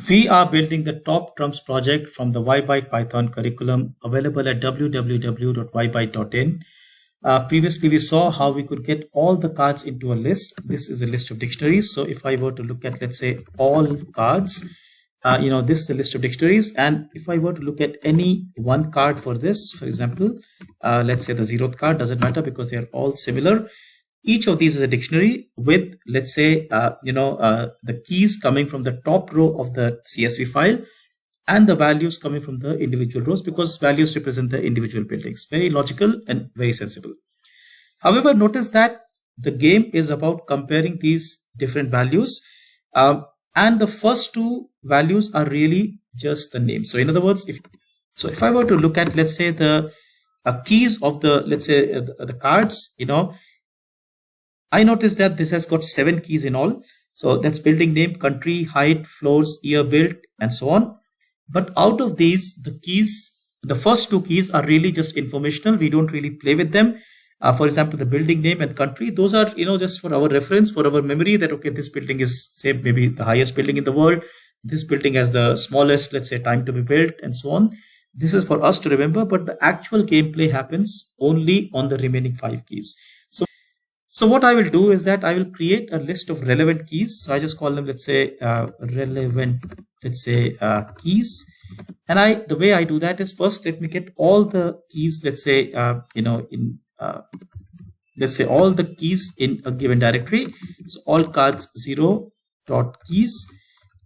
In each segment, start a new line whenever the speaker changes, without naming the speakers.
We are building the top trumps project from the YByte Python curriculum available at www.ybyte.in. Previously, we saw how we could get all the cards into a list. This is a list of dictionaries. So if I were to look at, let's say, all cards, this is the list of dictionaries. And if I were to look at any one card for this, for example, let's say the 0th card, doesn't matter because they are all similar. Each of these is a dictionary with, let's say, the keys coming from the top row of the CSV file and the values coming from the individual rows, because values represent the individual buildings. Very logical and very sensible. However, notice that the game is about comparing these different values. And the first two values are really just the name. So in other words, if I were to look at, let's say, the keys of the, let's say, the cards, I noticed that this has got 7 keys in all. So that's building name, country, height, floors, year built, and so on. But out of these, the keys, the first 2 keys are really just informational. We don't really play with them. For example, the building name and country, those are, just for our reference, for our memory that, okay, this building is, say, maybe the highest building in the world. This building has the smallest, let's say, time to be built, and so on. This is for us to remember, but the actual gameplay happens only on the remaining 5 keys. So what I will do is that I will create a list of relevant keys. So I just call them, let's say, relevant, let's say, keys. And the way I do that is, first, let me get all the keys, let's say, let's say all the keys in a given directory. So all cards 0.keys,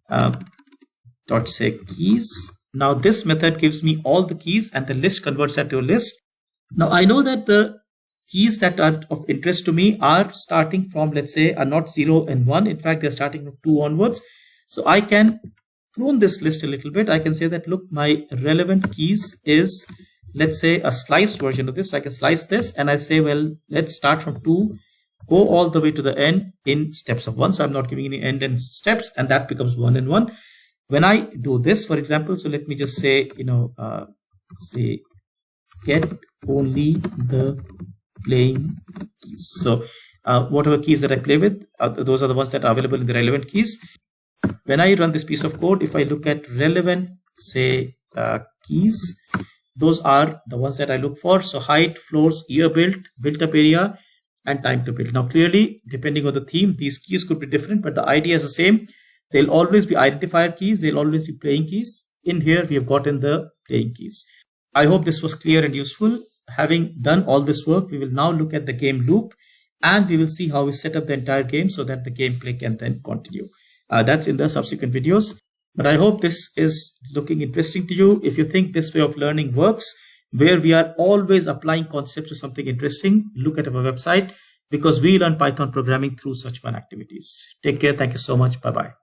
dot say keys. Now this method gives me all the keys and the list converts that to a list. Now I know that the keys that are of interest to me are starting from, let's say, are not 0 and 1. In fact, they're starting from 2 onwards. So I can prune this list a little bit. I can say that, look, my relevant keys is, let's say, a sliced version of this. So I can slice this and I say, well, let's start from 2, go all the way to the end in steps of 1. So I'm not giving any end and steps, and that becomes 1 and 1. When I do this, for example, so let me just say, say get only the playing keys. So whatever keys that I play with, those are the ones that are available in the relevant keys. When I run this piece of code, if I look at relevant, say, keys, those are the ones that I look for. So height, floors, year built, built up area, and time to build. Now clearly, depending on the theme, these keys could be different, but the idea is the same. They'll always be identifier keys. They'll always be playing keys. In here, we have gotten the playing keys. I hope this was clear and useful. Having done all this work, we will now look at the game loop, and we will see how we set up the entire game so that the gameplay can then continue. That's in the subsequent videos. But I hope this is looking interesting to you. If you think this way of learning works, where we are always applying concepts to something interesting, look at our website, because we learn Python programming through such fun activities. Take care. Thank you so much. Bye-bye.